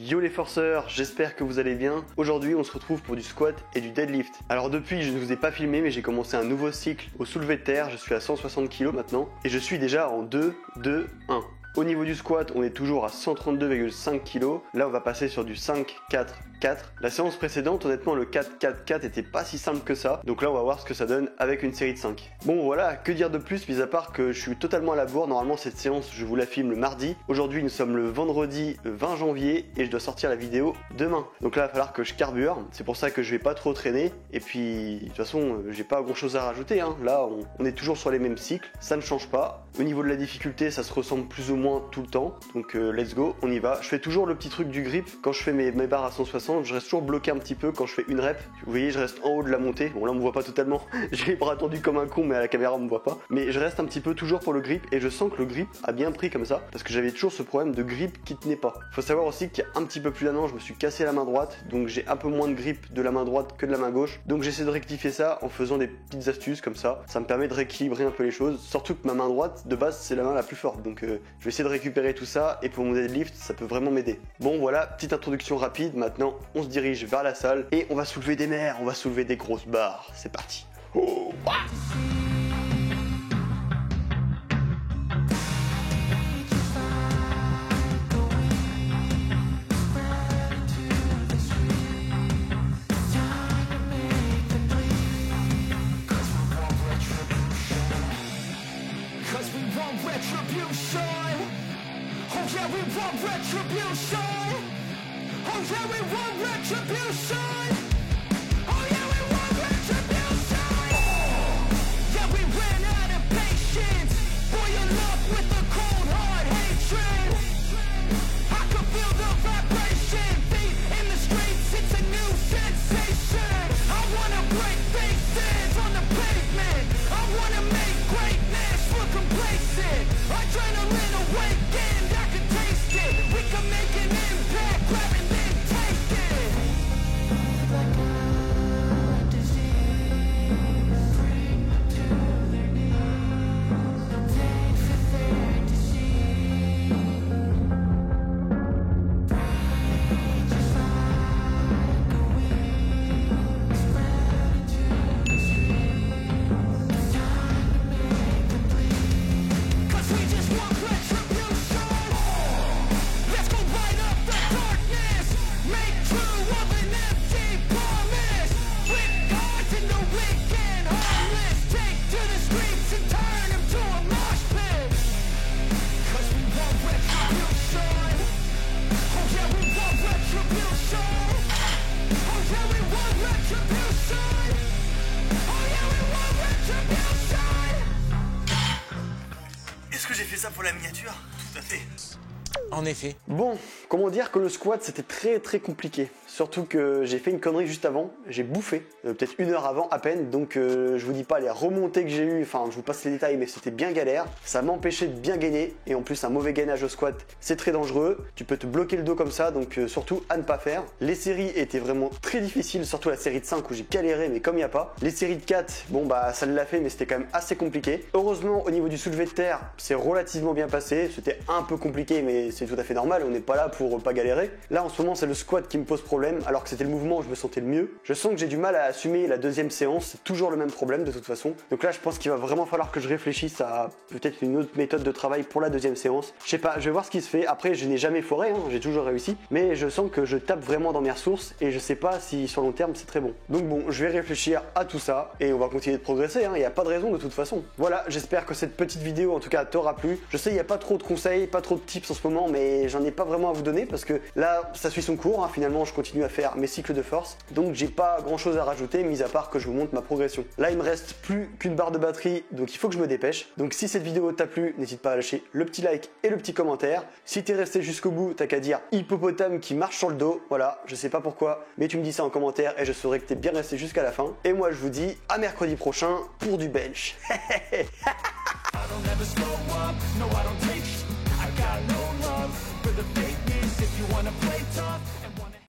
Yo les forceurs, j'espère que vous allez bien. Aujourd'hui on se retrouve pour du squat et du deadlift. Alors depuis je ne vous ai pas filmé mais j'ai commencé un nouveau cycle au soulevé de terre, je suis à 160 kg maintenant et je suis déjà en 2, 2, 1. Au niveau du squat, on est toujours à 132,5 kg. Là, on va passer sur du 5, 4, 4. La séance précédente, honnêtement, le 4, 4, 4 était pas si simple que ça. Donc là, on va voir ce que ça donne avec une série de 5. Bon, voilà, que dire de plus, mis à part que je suis totalement à la bourre. Normalement, cette séance, je vous la filme le mardi. Aujourd'hui, nous sommes le vendredi 20 janvier et je dois sortir la vidéo demain. Donc là, il va falloir que je carbure. C'est pour ça que je vais pas trop traîner. Et puis, de toute façon, j'ai pas grand chose à rajouter, hein. Là, on est toujours sur les mêmes cycles. Ça ne change pas. Au niveau de la difficulté, ça se ressemble plus ou moins tout le temps. Donc let's go, on y va. Je fais toujours le petit truc du grip. Quand je fais mes barres à 160, je reste toujours bloqué un petit peu quand je fais une rep. Vous voyez, je reste en haut de la montée. Bon, là, on me voit pas totalement. J'ai les bras tendus comme un con, mais à la caméra, on me voit pas. Mais je reste un petit peu toujours pour le grip et je sens que le grip a bien pris comme ça parce que j'avais toujours ce problème de grip qui tenait pas. Faut savoir aussi qu'il y a un petit peu plus d'un an, je me suis cassé la main droite. Donc j'ai un peu moins de grip de la main droite que de la main gauche. Donc j'essaie de rectifier ça en faisant des petites astuces comme ça. Ça me permet de rééquilibrer un peu les choses. Surtout que ma main droite, de base, c'est la main la plus forte. Donc je vais essayer de récupérer tout ça et pour mon deadlift ça peut vraiment m'aider. Bon voilà, petite introduction rapide, maintenant on se dirige vers la salle et on va soulever des mers, on va soulever des grosses barres, c'est parti. Oh, ah. Est-ce que j'ai fait ça pour la miniature? Tout à fait. En effet. Bon, comment dire que le squat c'était très compliqué. Surtout que j'ai fait une connerie juste avant, j'ai bouffé, peut-être une heure avant à peine, donc je vous dis pas les remontées que j'ai eues, enfin je vous passe les détails mais c'était bien galère. Ça m'empêchait de bien gainer et en plus un mauvais gainage au squat c'est très dangereux, tu peux te bloquer le dos comme ça donc surtout à ne pas faire. Les séries étaient vraiment très difficiles, surtout la série de 5 où j'ai galéré mais comme il n'y a pas. Les séries de 4, bon bah ça l'a fait mais c'était quand même assez compliqué. Heureusement au niveau du soulevé de terre c'est relativement bien passé, c'était un peu compliqué mais c'est tout à fait normal, on n'est pas là pour pas galérer. Là en ce moment c'est le squat qui me pose problème alors que c'était le mouvement où je me sentais le mieux. Je sens que j'ai du mal à assumer la deuxième séance, c'est toujours le même problème de toute façon. Donc là je pense qu'il va vraiment falloir que je réfléchisse à peut-être une autre méthode de travail pour la deuxième séance. Je sais pas, je vais voir ce qui se fait. Après je n'ai jamais foiré, hein, j'ai toujours réussi, mais je sens que je tape vraiment dans mes ressources et je sais pas si sur long terme c'est très bon. Donc bon, je vais réfléchir à tout ça et on va continuer de progresser, il n'y a pas de raison de toute façon. Voilà, j'espère que cette petite vidéo en tout cas t'aura plu. Je sais il n'y a pas trop de conseils, pas trop de tips en ce moment, mais j'en ai pas vraiment à vous donner parce que là ça suit son cours, finalement je continue à faire mes cycles de force, donc j'ai pas grand chose à rajouter mis à part que je vous montre ma progression. Là il me reste plus qu'une barre de batterie, donc il faut que je me dépêche. Donc si cette vidéo t'a plu, n'hésite pas à lâcher le petit like et le petit commentaire. Si t'es resté jusqu'au bout, t'as qu'à dire hippopotame qui marche sur le dos, voilà, je sais pas pourquoi, mais tu me dis ça en commentaire et je saurai que t'es bien resté jusqu'à la fin. Et moi je vous dis à mercredi prochain pour du bench. If you wanna play tough